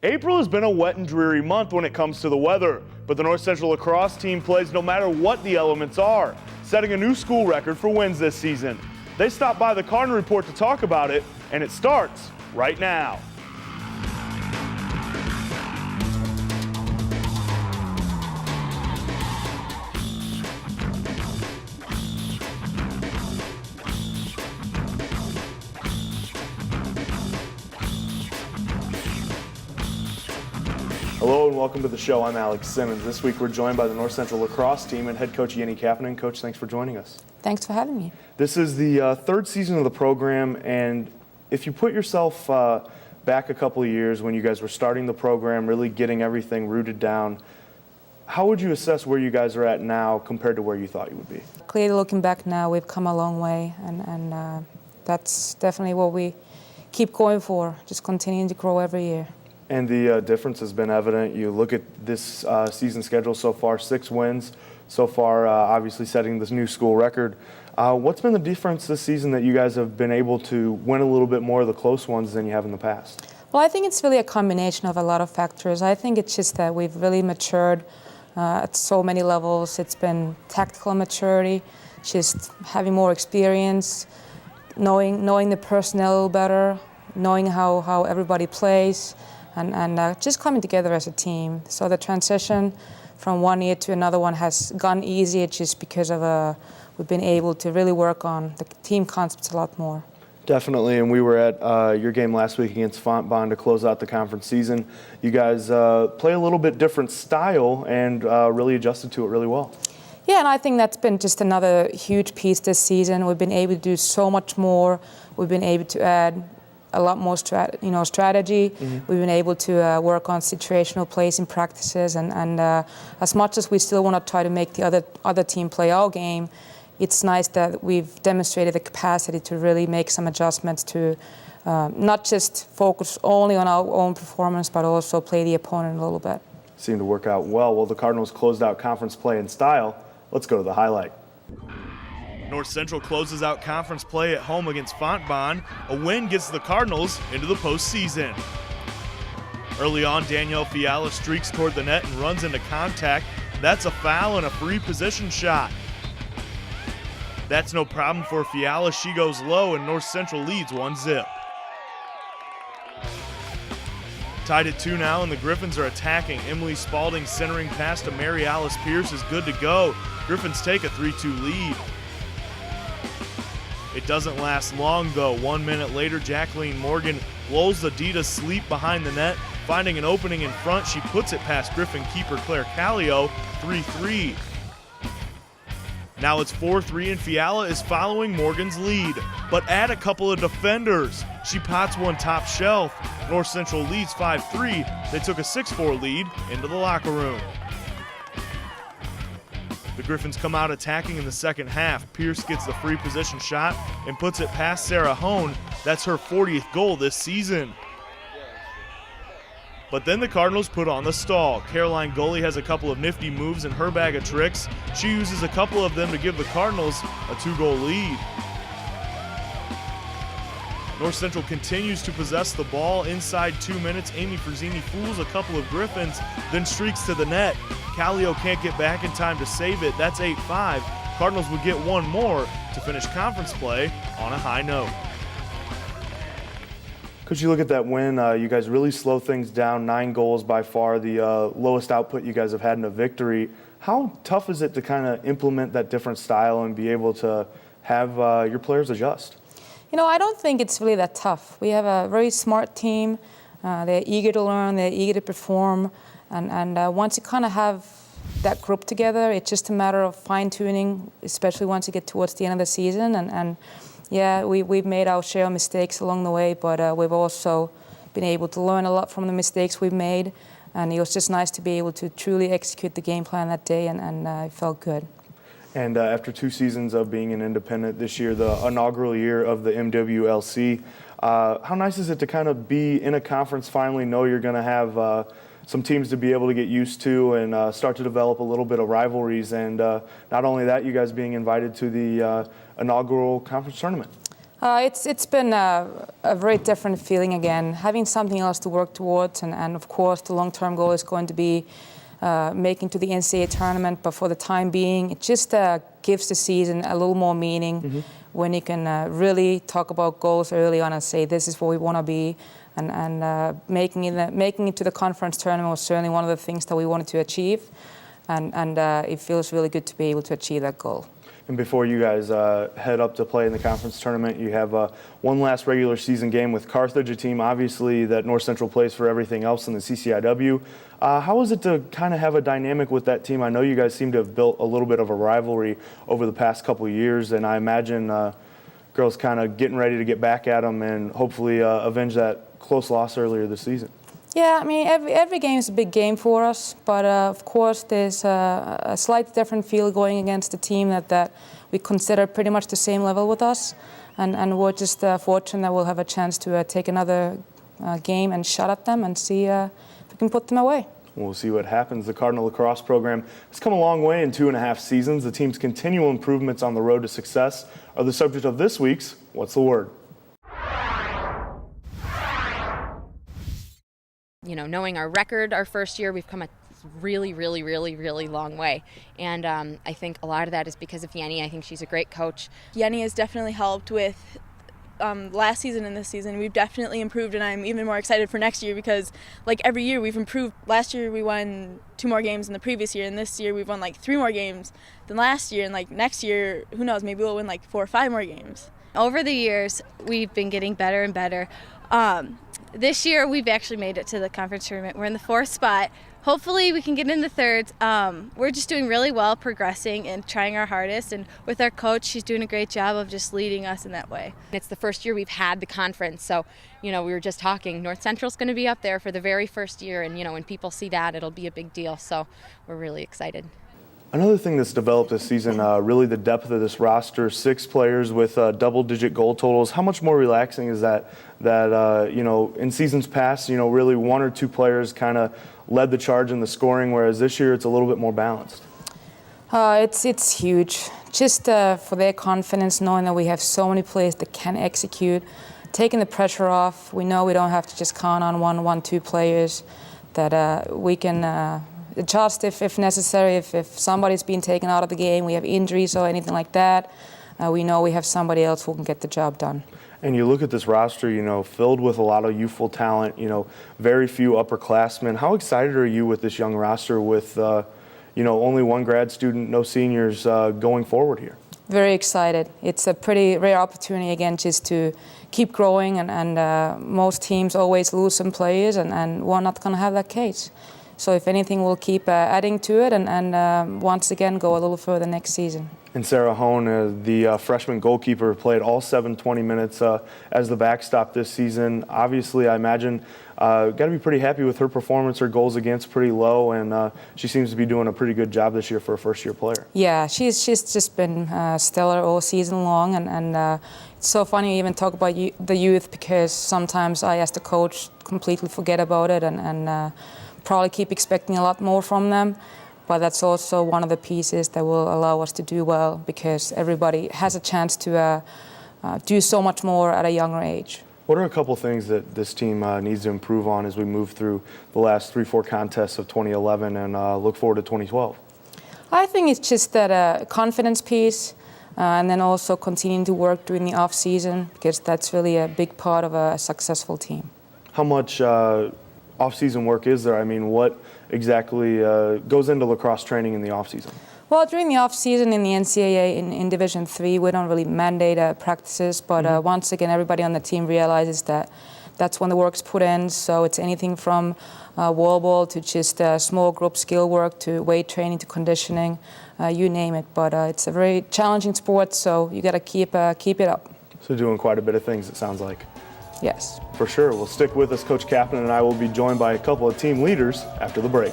April has been a wet and dreary month when it comes to the weather, but the North Central lacrosse team plays no matter what the elements are, setting a new school record for wins this season. They stopped by the Cardinal Report to talk about it, and it starts right now. Hello and welcome to the show. I'm Alex Simmons. This week we're joined by the North Central lacrosse team and head coach Jenni Kapanen. Coach, thanks for joining us. Thanks for having me. This is the third season of the program, and if you put yourself back a couple of years when you guys were starting the program, really getting everything rooted down, how would you assess where you guys are at now compared to where you thought you would be? Clearly looking back now, we've come a long way, and that's definitely what we keep going for, just continuing to grow every year. And the difference has been evident. You look at this season schedule so far, 6 wins so far, obviously setting this new school record. What's been the difference this season that you guys have been able to win a little bit more of the close ones than you have in the past? Well, I think it's really a combination of a lot of factors. I think it's just that we've really matured at so many levels. It's been tactical maturity, just having more experience, knowing the personnel better, knowing how everybody plays, and just coming together as a team. So the transition from one year to another one has gone easier just because of we've been able to really work on the team concepts a lot more. Definitely, and we were at your game last week against Fontbonne to close out the conference season. You guys play a little bit different style and really adjusted to it really well. Yeah, and I think that's been just another huge piece this season. We've been able to do so much more. We've been able to add a lot more strategy. Mm-hmm. We've been able to work on situational plays in practices, and as much as we still want to try to make the other team play our game, it's nice that we've demonstrated the capacity to really make some adjustments to not just focus only on our own performance, but also play the opponent a little bit. Seemed to work out well. Well, the Cardinals closed out conference play in style. Let's go to the highlight. North Central closes out conference play at home against Fontbonne. A win gets the Cardinals into the postseason. Early on, Danielle Fiala streaks toward the net and runs into contact. That's a foul and a free position shot. That's no problem for Fiala. She goes low and North Central leads 1-0. Tied at 2 now, and the Griffins are attacking. Emily Spalding centering pass to Mary Alice Pierce is good to go. Griffins take a 3-2 lead. It doesn't last long, though. 1 minute later, Jacqueline Morgan lulls the D to sleep behind the net. Finding an opening in front, she puts it past Griffin keeper Claire Callio, 3-3. Now it's 4-3, and Fiala is following Morgan's lead, but add a couple of defenders. She pots one top shelf. North Central leads 5-3. They took a 6-4 lead into the locker room. The Griffins come out attacking in the second half. Pierce gets the free position shot and puts it past Sarah Hone. That's her 40th goal this season. But then the Cardinals put on the stall. Caroline Goalie has a couple of nifty moves in her bag of tricks. She uses a couple of them to give the Cardinals a 2-goal lead. North Central continues to possess the ball. Inside 2 minutes, Amy Frazzini fools a couple of Griffins, then streaks to the net. Callio can't get back in time to save it. That's 8-5. Cardinals would get one more to finish conference play on a high note. Could you look at that win? You guys really slow things down. 9 goals, by far the lowest output you guys have had in a victory. How tough is it to kind of implement that different style and be able to have your players adjust? You know, I don't think it's really that tough. We have a very smart team. They're eager to learn. They're eager to perform. And once you kind of have that group together, it's just a matter of fine-tuning, especially once you get towards the end of the season. And yeah, we've made our share of mistakes along the way, but we've also been able to learn a lot from the mistakes we've made. And it was just nice to be able to truly execute the game plan that day, and it felt good. And after 2 seasons of being an independent this year, the inaugural year of the MWLC, how nice is it to kind of be in a conference, finally know you're going to have some teams to be able to get used to and start to develop a little bit of rivalries, and not only that, you guys being invited to the inaugural conference tournament? It's been a very different feeling again, having something else to work towards, and of course the long-term goal is going to be making to the NCAA tournament, but for the time being, it just gives the season a little more meaning when you can really talk about goals early on and say this is where we want to be, and making it to the conference tournament was certainly one of the things that we wanted to achieve, and it feels really good to be able to achieve that goal. And before you guys head up to play in the conference tournament, you have one last regular season game with Carthage, a team obviously that North Central plays for everything else in the CCIW. How is it to kind of have a dynamic with that team? I know you guys seem to have built a little bit of a rivalry over the past couple of years, and I imagine girls kind of getting ready to get back at them and hopefully avenge that close loss earlier this season. Yeah, I mean, every game is a big game for us, but of course there's a slight different feel going against a team that we consider pretty much the same level with us, and we're just fortunate that we'll have a chance to take another game and shot at them and see if we can put them away. We'll see what happens. The Cardinal lacrosse program has come a long way in 2.5 seasons. The team's continual improvements on the road to success are the subject of this week's What's the Word? You know, knowing our record our first year, we've come a really long way. And I think a lot of that is because of Jenni. I think she's a great coach. Jenni has definitely helped with last season and this season. We've definitely improved, and I'm even more excited for next year because, like, every year we've improved. Last year we won 2 more games than the previous year, and this year we've won, like, 3 more games than last year. And, like, next year, who knows, maybe we'll win, like, 4 or 5 more games. Over the years, we've been getting better and better. This year, we've actually made it to the conference tournament. We're in the 4th spot. Hopefully, we can get in the 3rd. We're just doing really well, progressing and trying our hardest. And with our coach, she's doing a great job of just leading us in that way. It's the first year we've had the conference, so, you know, we were just talking. North Central's going to be up there for the very first year, and, you know, when people see that, it'll be a big deal. So we're really excited. Another thing that's developed this season, really the depth of this roster, 6 players with double-digit goal totals. How much more relaxing is that you know, in seasons past, you know, really 1 or 2 players kind of led the charge in the scoring, whereas this year it's a little bit more balanced? It's huge. Just for their confidence, knowing that we have so many players that can execute, taking the pressure off. We know we don't have to just count on 1, 2 players, that we can adjust if necessary. If somebody's being taken out of the game, we have injuries or anything like that, we know we have somebody else who can get the job done. And you look at this roster, you know, filled with a lot of youthful talent, you know, very few upperclassmen. How excited are you with this young roster with, you know, only 1 grad student, no seniors going forward here? Very excited. It's a pretty rare opportunity, again, just to keep growing, and most teams always lose some players, and we're not going to have that case. So if anything, we'll keep adding to it and once again go a little further next season. And Sarah Hone, the freshman goalkeeper, played all 720 minutes as the backstop this season. Obviously, I imagine got to be pretty happy with her performance. Her goals against pretty low, and she seems to be doing a pretty good job this year for a first-year player. Yeah, she's just been stellar all season long, and it's so funny you even talk about the youth, because sometimes I, as the coach, completely forget about it and probably keep expecting a lot more from them. But that's also one of the pieces that will allow us to do well, because everybody has a chance to do so much more at a younger age. What are a couple things that this team needs to improve on as we move through the last 3-4 contests of 2011 and look forward to 2012? I think it's just that confidence piece, and then also continuing to work during the off season, because that's really a big part of a successful team. How much off-season work is there? I mean, what exactly goes into lacrosse training in the off-season? Well, during the off-season in the NCAA in Division III, we don't really mandate practices, but once again, everybody on the team realizes that that's when the work's put in. So it's anything from wall ball to just small group skill work to weight training to conditioning, you name it. But it's a very challenging sport, so you got to keep it up. So doing quite a bit of things, it sounds like. Yes. For sure. Well, stick with us. Coach Kapanen and I will be joined by a couple of team leaders after the break.